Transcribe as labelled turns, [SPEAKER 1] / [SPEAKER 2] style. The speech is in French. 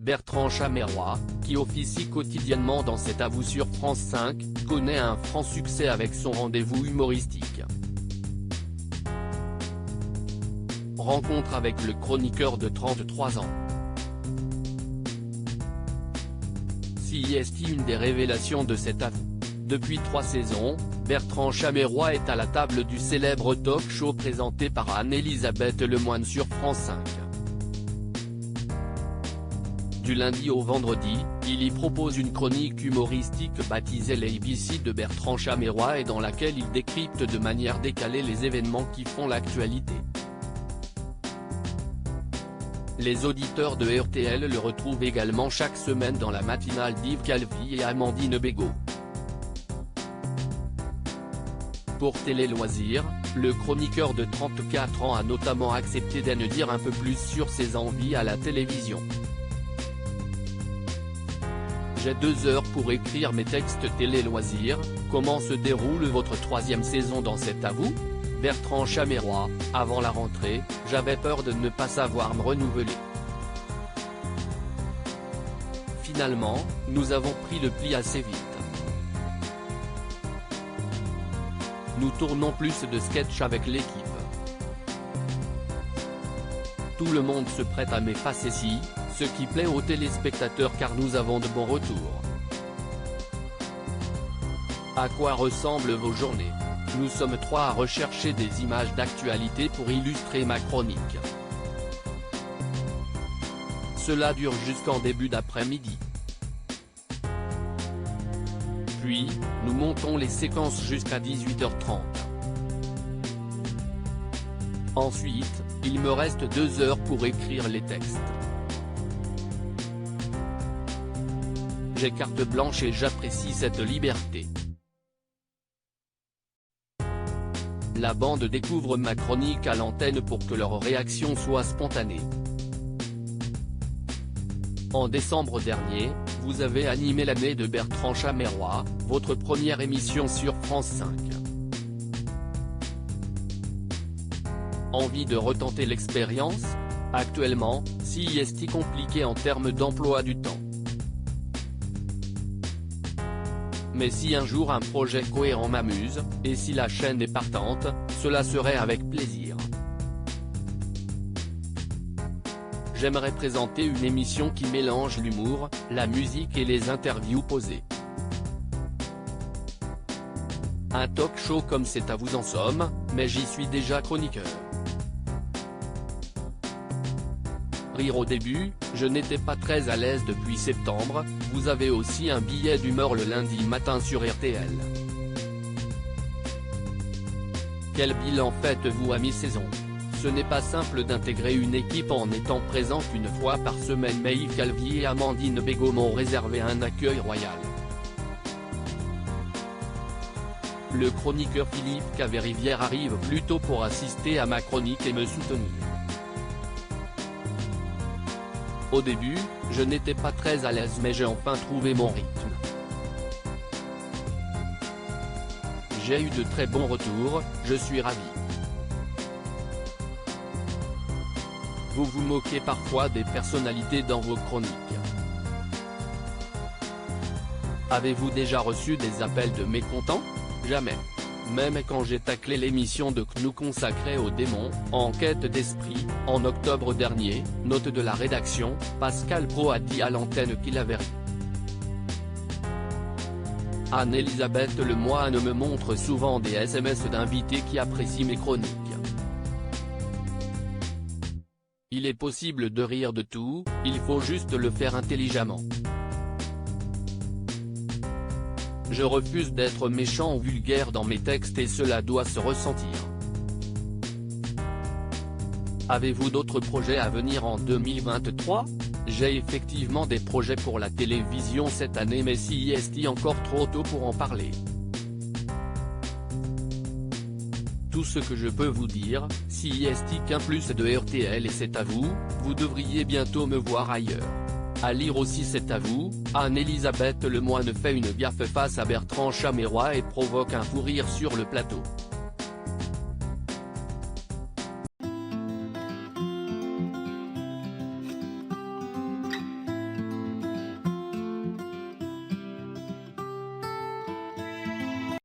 [SPEAKER 1] Bertrand Chameroy, qui officie quotidiennement dans C'est à vous sur France 5, connaît un franc succès avec son rendez-vous humoristique. Rencontre avec le chroniqueur de 33 ans. CIST, une des révélations de C'est à vous. Depuis 3 saisons, Bertrand Chameroy est à la table du célèbre talk show présenté par Anne-Elisabeth Lemoine sur France 5. Du lundi au vendredi, il y propose une chronique humoristique baptisée l'ABC de Bertrand Chameroy et dans laquelle il décrypte de manière décalée les événements qui font l'actualité. Les auditeurs de RTL le retrouvent également chaque semaine dans la matinale d'Yves Calvi et Amandine Bégaud. Pour Télé Loisirs, le chroniqueur de 34 ans a notamment accepté d'en dire un peu plus sur ses envies à la télévision. J'ai 2 heures pour écrire mes textes Télé Loisirs. Comment se déroule votre 3e saison dans C'est à vous ? Bertrand Chameroy, avant la rentrée, j'avais peur de ne pas savoir me renouveler. Finalement, nous avons pris le pli assez vite. Nous tournons plus de sketchs avec l'équipe. Tout le monde se prête à mes facéties, ce qui plaît aux téléspectateurs car nous avons de bons retours. À quoi ressemblent vos journées ? Nous sommes 3 à rechercher des images d'actualité pour illustrer ma chronique. Cela dure jusqu'en début d'après-midi. Puis, nous montons les séquences jusqu'à 18h30. Ensuite, il me reste 2 heures pour écrire les textes. J'ai carte blanche et j'apprécie cette liberté. La bande découvre ma chronique à l'antenne pour que leur réaction soit spontanée. En décembre dernier, vous avez animé l'année de Bertrand Chameroy, votre première émission sur France 5. Envie de retenter l'expérience ? Actuellement, CIST compliqué en termes d'emploi du temps. Mais si un jour un projet cohérent m'amuse, et si la chaîne est partante, cela serait avec plaisir. J'aimerais présenter une émission qui mélange l'humour, la musique et les interviews posées. Un talk show comme C'est à vous en somme, mais j'y suis déjà chroniqueur. Rire au début, je n'étais pas très à l'aise depuis septembre, vous avez aussi un billet d'humeur le lundi matin sur RTL. Quel bilan faites-vous à mi-saison ? Ce n'est pas simple d'intégrer une équipe en étant présent qu'une fois par semaine, mais Yves Calvi et Amandine Bégaud m'ont réservé un accueil royal. Le chroniqueur Philippe Caverivière arrive plus tôt pour assister à ma chronique et me soutenir. Au début, je n'étais pas très à l'aise mais j'ai enfin trouvé mon rythme. J'ai eu de très bons retours, je suis ravi. Vous vous moquez parfois des personnalités dans vos chroniques. Avez-vous déjà reçu des appels de mécontents ? Jamais. Même quand j'ai taclé l'émission de CNOU consacrée aux démons, en quête d'esprit, en octobre dernier, note de la rédaction, Pascal Praud a dit à l'antenne qu'il avait ri. Anne-Elisabeth Lemoine me montre souvent des SMS d'invités qui apprécient mes chroniques. Il est possible de rire de tout, il faut juste le faire intelligemment. Je refuse d'être méchant ou vulgaire dans mes textes et cela doit se ressentir. Avez-vous d'autres projets à venir en 2023 ? J'ai effectivement des projets pour la télévision cette année mais CIST encore trop tôt pour en parler. Tout ce que je peux vous dire, CIST qu'un plus de RTL et C'est à vous, vous devriez bientôt me voir ailleurs. À lire aussi C'est à vous, Anne-Elisabeth Lemoine fait une gaffe face à Bertrand Chameroy et provoque un fou rire sur le plateau.